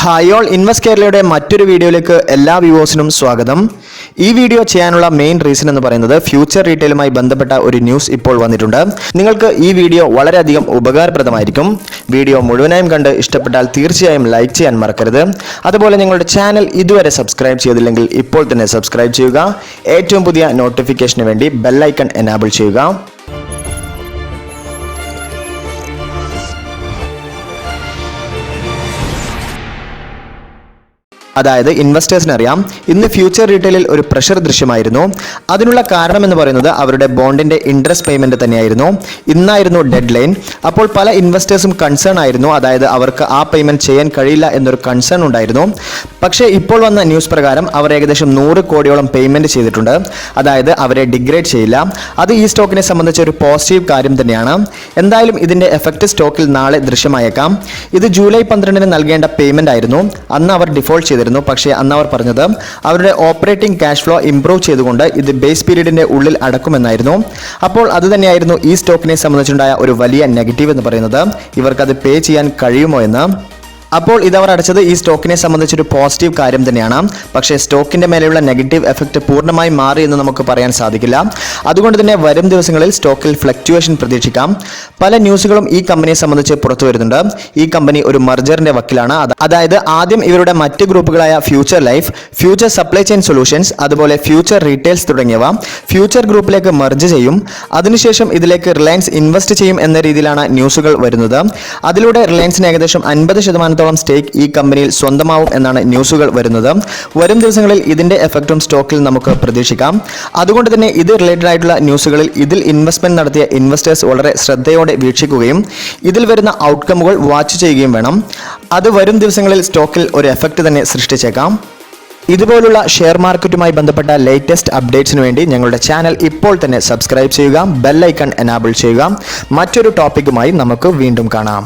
Hi all invest കേരളയുടെ മറ്റൊരു വീഡിയോയിലേക്ക് എല്ലാ വ്യൂവേഴ്സിനും സ്വാഗതം. ഈ വീഡിയോ ചെയ്യാനുള്ള മെയിൻ റീസൺ എന്ന് പറയുന്നത് ഫ്യൂച്ചർ റീറ്റെയിലുമായി ബന്ധപ്പെട്ട ഒരു ന്യൂസ് ഇപ്പോൾ വന്നിട്ടുണ്ട്. നിങ്ങൾക്ക് ഈ വീഡിയോ വളരെയധികം ഉപകാരപ്രദമായിരിക്കും. വീഡിയോ മുഴുവനായും കണ്ട് ഇഷ്ടപ്പെട്ടാൽ തീർച്ചയായും ലൈക്ക് ചെയ്യാൻ മറക്കരുത്. അതുപോലെ നിങ്ങളുടെ ചാനൽ ഇതുവരെ സബ്സ്ക്രൈബ് ചെയ്തില്ലെങ്കിൽ ഇപ്പോൾ തന്നെ സബ്സ്ക്രൈബ് ചെയ്യുക. ഏറ്റവും പുതിയ നോട്ടിഫിക്കേഷന് വേണ്ടി ബെൽ ഐക്കൺ എനാബിൾ ചെയ്യുക. അതായത് ഇൻവെസ്റ്റേഴ്സിന് അറിയാം, ഇന്ന് ഫ്യൂച്ചർ റീറ്റെയിലിൽ ഒരു പ്രഷർ ദൃശ്യമായിരുന്നു. അതിനുള്ള കാരണം എന്ന് പറയുന്നത് അവരുടെ ബോണ്ടിന്റെ ഇൻട്രസ്റ്റ് പേയ്മെന്റ് തന്നെയായിരുന്നു. ഇന്നായിരുന്നു ഡെഡ് ലൈൻ. അപ്പോൾ പല ഇൻവെസ്റ്റേഴ്സും കൺസേൺ ആയിരുന്നു, അതായത് അവർക്ക് ആ പേയ്മെന്റ് ചെയ്യാൻ കഴിയില്ല എന്നൊരു കൺസേൺ ഉണ്ടായിരുന്നു. പക്ഷേ ഇപ്പോൾ വന്ന ന്യൂസ് പ്രകാരം അവർ ഏകദേശം 100 കോടിയോളം പേയ്മെന്റ് ചെയ്തിട്ടുണ്ട്. അതായത് അവരെ ഡിഗ്രേഡ് ചെയ്യില്ല. അത് ഈ സ്റ്റോക്കിനെ സംബന്ധിച്ച ഒരു പോസിറ്റീവ് കാര്യം തന്നെയാണ്. എന്തായാലും ഇതിന്റെ എഫക്റ്റ് സ്റ്റോക്കിൽ നാളെ ദൃശ്യമായേക്കാം. ഇത് ജൂലൈ 12 നൽകേണ്ട പേയ്മെന്റ് ആയിരുന്നു. അന്ന് അവർ ഡിഫോൾട്ട് ചെയ്തിരുന്നു. പക്ഷേ അന്ന് അവർ പറഞ്ഞത് അവരുടെ ഓപ്പറേറ്റിംഗ് ക്യാഷ് ഫ്ലോ ഇംപ്രൂവ് ചെയ്തുകൊണ്ട് ഇത് ബേസ് പീരീഡിന്റെ ഉള്ളിൽ അടക്കുമെന്നായിരുന്നു. അപ്പോൾ അത് തന്നെയായിരുന്നു ഈ സ്റ്റോക്കിനെ സംബന്ധിച്ചുണ്ടായ ഒരു വലിയ നെഗറ്റീവ് എന്ന് പറയുന്നത്. ഇവർക്കത് പേ ചെയ്യാൻ കഴിയുമോ എന്ന്. അപ്പോൾ ഇതവർ അടച്ചത് ഈ സ്റ്റോക്കിനെ സംബന്ധിച്ചൊരു പോസിറ്റീവ് കാര്യം തന്നെയാണ്. പക്ഷേ സ്റ്റോക്കിന്റെ മേലെയുള്ള നെഗറ്റീവ് എഫക്റ്റ് പൂർണ്ണമായി മാറി എന്ന് നമുക്ക് പറയാൻ സാധിക്കില്ല. അതുകൊണ്ട് തന്നെ വരും ദിവസങ്ങളിൽ സ്റ്റോക്കിൽ ഫ്ലക്ച്വേഷൻ പ്രതീക്ഷിക്കാം. പല ന്യൂസുകളും ഈ കമ്പനിയെ സംബന്ധിച്ച് പുറത്തു വരുന്നുണ്ട്. ഈ കമ്പനി ഒരു മർജറിന്റെ വക്കിലാണ്. അതായത് ആദ്യം ഇവരുടെ മറ്റ് ഗ്രൂപ്പുകളായ future life, future supply chain solutions, അതുപോലെ ഫ്യൂച്ചർ റീറ്റെയിൽസ് തുടങ്ങിയവ ഫ്യൂച്ചർ ഗ്രൂപ്പിലേക്ക് മർജ് ചെയ്യും. അതിനുശേഷം ഇതിലേക്ക് റിലയൻസ് ഇൻവെസ്റ്റ് ചെയ്യും എന്ന രീതിയിലാണ് ന്യൂസുകൾ വരുന്നത്. അതിലൂടെ റിലയൻസിന് ഏകദേശം 50% സ്റ്റേക്ക് ഈ കമ്പനിയിൽ സ്വന്തമാവും എന്നാണ് ന്യൂസുകൾ വരുന്നത്. വരും ദിവസങ്ങളിൽ ഇതിന്റെ എഫക്റ്റും സ്റ്റോക്കിൽ നമുക്ക് പ്രതീക്ഷിക്കാം. അതുകൊണ്ട് തന്നെ ഇത് റിലേറ്റഡ് ആയിട്ടുള്ള ന്യൂസുകളിൽ ഇതിൽ ഇൻവെസ്റ്റ്മെന്റ് നടത്തിയ ഇൻവെസ്റ്റേഴ്സ് വളരെ ശ്രദ്ധയോടെ വീക്ഷിക്കുകയും ഇതിൽ വരുന്ന ഔട്ട്കമുകൾ വാച്ച് ചെയ്യുകയും വേണം. അത് വരും ദിവസങ്ങളിൽ സ്റ്റോക്കിൽ ഒരു എഫക്റ്റ് തന്നെ സൃഷ്ടിച്ചേക്കാം. ഇതുപോലുള്ള ഷെയർ മാർക്കറ്റുമായി ബന്ധപ്പെട്ട ലേറ്റസ്റ്റ് അപ്ഡേറ്റ്സിന് വേണ്ടി ഞങ്ങളുടെ ചാനൽ ഇപ്പോൾ തന്നെ സബ്സ്ക്രൈബ് ചെയ്യുക, ബെൽ ഐക്കൺ എനാബിൾ ചെയ്യുക. മറ്റൊരു ടോപ്പിക്കുമായി നമുക്ക് വീണ്ടും കാണാം.